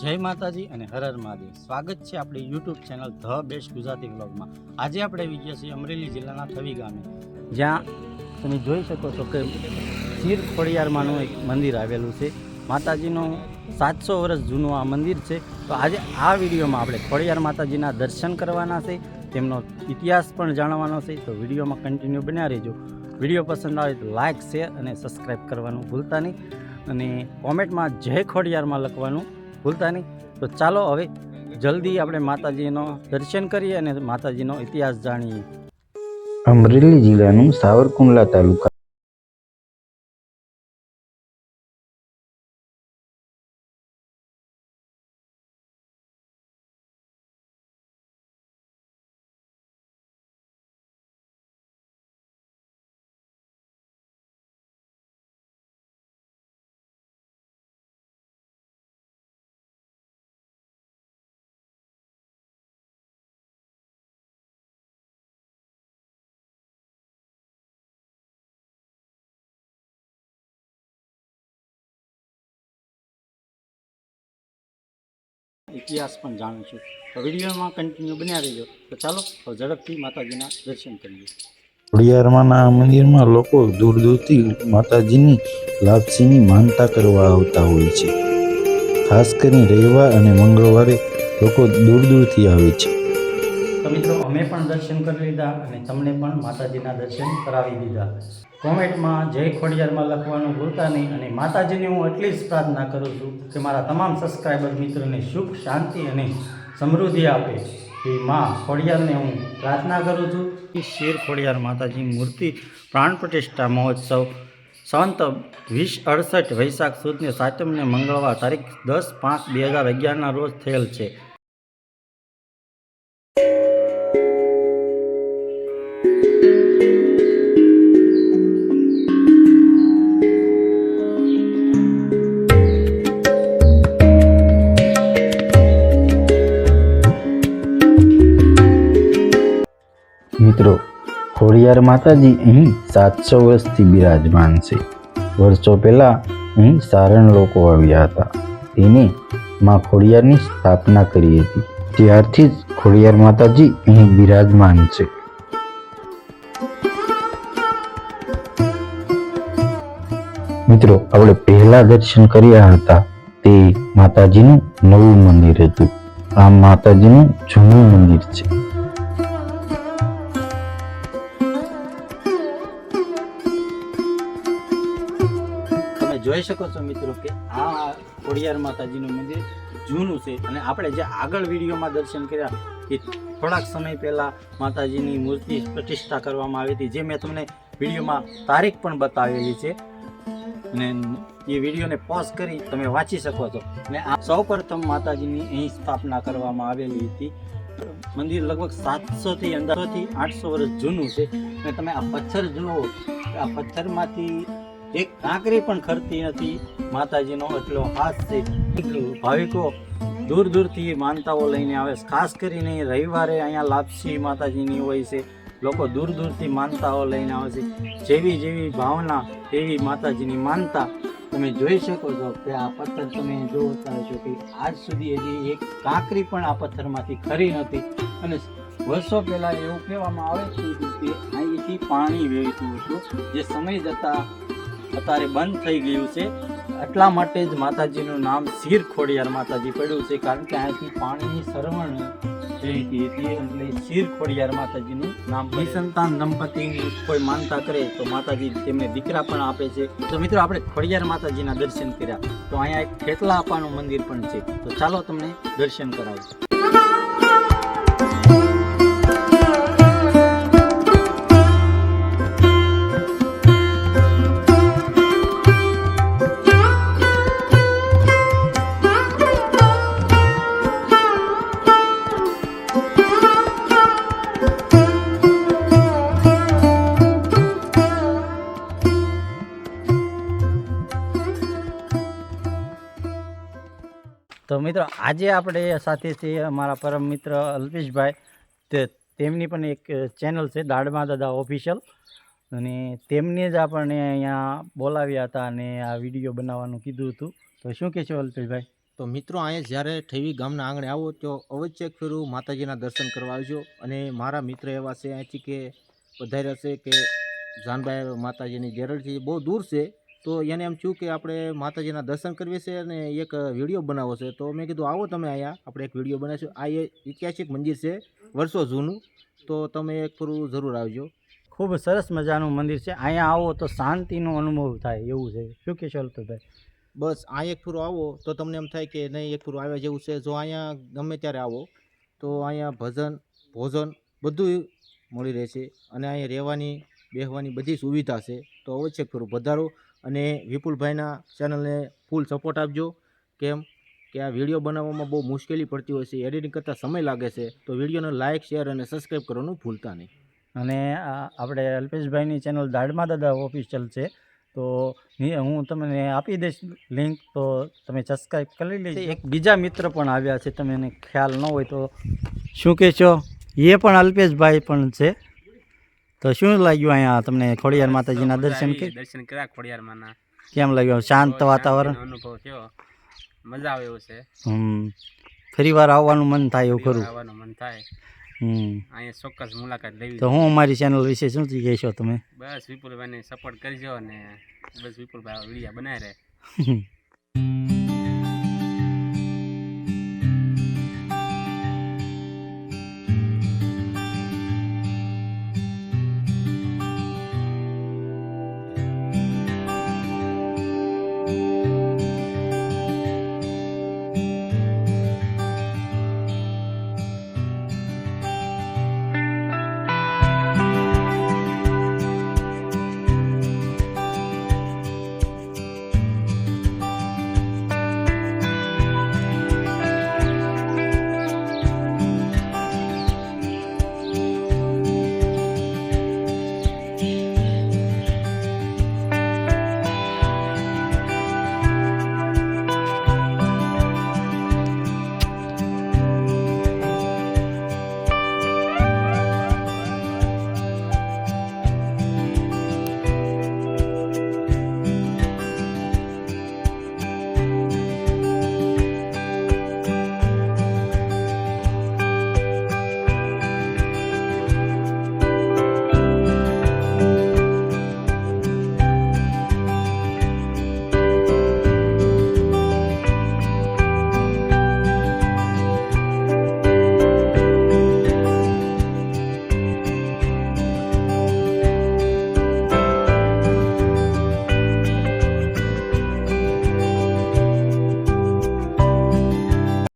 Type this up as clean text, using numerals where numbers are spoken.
જય માતાજી અને હર હર મહાદેવ। સ્વાગત છે આપણી YouTube channel the best Gujarati વ્લોગમાં। આજે આપણે આવી ગયા છીએ અમરેલી જિલ્લાના થવી ગામે, જ્યાં તમે જોઈ શકો છો કે શીર ખોડિયારમાંનું એક મંદિર આવેલું છે। માતાજીનું 700 વર્ષ જૂનું આ મંદિર છે। તો આજે આ વિડીયોમાં આપણે ખોડિયાર માતાજીના દર્શન કરવાના છે, તેમનો ઇતિહાસ પણ જાણવાનો છે। તો વિડીયોમાં કન્ટિન્યુ બન્યા રહેજો। વિડીયો પસંદ આવે તો લાઇક, શેર અને સબસ્ક્રાઈબ કરવાનું ભૂલતા નહીં, અને કોમેન્ટમાં જય ખોડિયારમાં લખવાનું ભૂલતા નહીં। તો ચાલો હવે જલ્દી આપણે માતાજીનો દર્શન કરીએ અને માતાજીનો ઇતિહાસ જાણીએ। અમરેલી જિલ્લાનું સાવરકુંડલા તાલુકા ઇતિહાસ પણ જાણીશું। તો વિડીયોમાં કન્ટિન્યુ બન્યા રહેજો। તો ચાલો હવે ઝડપથી માતાજીના દર્શન કરીએ। ખોડિયારમાંના મંદિરમાં લોકો દૂર દૂરથી માતાજીની લાપસીની માનતા કરવા આવતા હોય છે। ખાસ કરીને રવિવાર અને મંગળવારે લોકો દૂર દૂરથી આવે છે। તો મિત્રો, અમે પણ દર્શન કરી લીધા અને તમને પણ માતાજીના દર્શન કરાવી દીધા। કોમેન્ટમાં જય ખોડિયારમાં લખવાનું ભૂલતા નહીં, અને માતાજીની હું એટલી જ પ્રાર્થના કરું છું કે મારા તમામ સબસ્ક્રાઈબર મિત્રોને સુખ, શાંતિ અને સમૃદ્ધિ આપે। એ માં ખોડિયારને હું પ્રાર્થના કરું છું। શેર ખોડિયાર માતાજીની મૂર્તિ પ્રાણ પ્રતિષ્ઠા મહોત્સવ સંત 2068 વૈશાખ સુદને સાતમને મંગળવાર તારીખ 10/5/2011 રોજ થયેલ છે। મિત્રો, ખોડિયાર માતાજી અહીં 700 વર્ષથી બિરાજમાન છે। વર્ષો પહેલા અહીં સારણ લોકો આવ્યા હતા, તેને માં ખોડિયારની સ્થાપના કરી હતી। ત્યારથી જ ખોડિયાર માતાજી અહીં બિરાજમાન છે। મિત્રો, આપણે પહેલા દર્શન કર્યા હતા તે માતાજીનું નવું મંદિર હતું। આ માતાજીનું જૂનું મંદિર છે। જોઈ શકો છો મિત્રો કે આ ખોડિયાર માતાજીનું મંદિર જૂનું છે, અને આપણે જે આગળ વિડીયોમાં દર્શન કર્યા કે થોડાક સમય પહેલાં માતાજીની મૂર્તિ પ્રતિષ્ઠા કરવામાં આવી હતી, જે મેં તમને વિડીયોમાં તારીખ પણ બતાવેલી છે, અને એ વિડીયોને પોઝ કરી તમે વાંચી શકો છો। અને આ સૌ પ્રથમ માતાજીની અહીં સ્થાપના કરવામાં આવેલી હતી। મંદિર લગભગ 700થી 800 વર્ષ જૂનું છે, અને તમે આ પથ્થર જુઓ, આ પથ્થરમાંથી એક કાંકરી પણ ખરતી નથી। માતાજીનો એટલો હાથ છે। ભાવિકો દૂર દૂરથી માનતાઓ લઈને આવે છે। ખાસ કરીને રવિવારે અહીંયા લાપસી માતાજીની હોય છે। લોકો દૂર દૂરથી માનતાઓ લઈને આવે છે। જેવી જેવી ભાવના એવી માતાજીની માનતા। તમે જોઈ શકો છો કે આ પથ્થર તમે જોતા છો કે આજ સુધી હજી એક કાંકરી પણ આ પથ્થરમાંથી ખરી નથી। અને વર્ષો પહેલાં એવું કહેવામાં આવે છે કે અહીંથી પાણી વહેતું હતું, જે સમય જતાં અત્યારે બંધ થઈ ગયું છે। એટલા માટે જ માતાજીનું નામ શીર ખોડિયાર માતાજી પડ્યું છે, કારણ કે અહીંથી પાણીની સરવણ રહેતી હતી, એટલે શીર ખોડિયાર માતાજીનું નામ। નિસંતાન દંપતીની કોઈ માનતા કરે તો માતાજી તેમને દીકરા પણ આપે છે। તો મિત્રો, આપણે ખોડિયાર માતાજીના દર્શન કર્યા, તો અહીંયા એક ખેતલા આપાનું મંદિર પણ છે। તો ચાલો તમને દર્શન કરાવું। તો મિત્રો, આજે આપણે સાથે છે અમારા પરમ મિત્ર અલ્પેશભાઈ। તેમની પણ એક ચેનલ છે દાડમા દાદા ઓફિશિયલ, અને તેમને જ આપણને અહીંયા બોલાવ્યા હતા અને આ વિડીયો બનાવવાનું કીધું હતું। તો શું કહેશો અલ્પેશભાઈ? તો મિત્રો અહીંયા જ્યારે ઠેવી ગામના આંગણે આવો તો અવશ્ય એક ફેરું માતાજીના દર્શન કરવા આવજો. અને મારા મિત્ર એવા છે અહીંથી કે પધાર્યા છે કે જાનભાઈ માતાજીની જેરડથી બહુ દૂર છે, તો એને એમ થયું કે આપણે માતાજીના દર્શન કરીએ છીએ અને એક વિડીયો બનાવવો છે. તો મેં કીધું આવો તમે અહીંયા, આપણે એક વિડીયો બનાવીશું. આ એ ઐતિહાસિક મંદિર છે વર્ષો જૂનું, તો તમે એક ફરું જરૂર આવજો. ખૂબ સરસ મજાનું મંદિર છે. અહીંયા આવો તો શાંતિનો અનુભવ થાય એવું છે. શું કહેશો ભાઈ? બસ આ એક ફરું આવો તો તમને એમ થાય કે નહીં એક ફરું આવ્યા જેવું છે. જો અહીંયા ગમે ત્યારે આવો તો અહીંયા ભજન ભોજન બધું મળી રહે છે અને અહીંયા રહેવાની બેસવાની બધી સુવિધા છે. તો અવશ્ય ફરું પધારો અને વિપુલભાઈના ચેનલને ફૂલ સપોર્ટ આપજો. કેમ કે આ વિડીયો બનાવવામાં બહુ મુશ્કેલી પડતી હોય છે, એડિટિંગ કરતાં સમય લાગે છે. તો વિડીયોને લાઇક શેર અને સબસ્ક્રાઈબ કરવાનું ભૂલતા નહીં. અને આપણે અલ્પેશભાઈની ચેનલ દાડમા દાદા ઓફિશિયલ છે, તો હું તમને આપી દઈશ લિંક, તો તમે સબસ્ક્રાઈબ કરી લેજો. એક બીજા મિત્ર પણ આવ્યા છે, તમે એને ખ્યાલ ન હોય તો શું કહેશો? એ પણ અલ્પેશભાઈ પણ છે. તો શું લાગ્યું અહીંયા તમને ખોડિયાર માતાજીના દર્શન દર્શન કર્યા ખોડિયારમાંના. કેમ લાગ્યું? શાંત વાતાવરણ, અનુભવ થયો, મજા આવે એવું છે. ફરી વાર આવવાનું મન થાય એવું ખરું? આવવાનું મન થાય, અહીંયા ચોક્કસ મુલાકાત લેવી. તો હું અમારી ચેનલ વિશે શું કહેશો તમે? બસ વિપુલભાઈને સપોર્ટ કરજો અને બસ વિપુલભાઈ વિડીયા બનાવી રહે.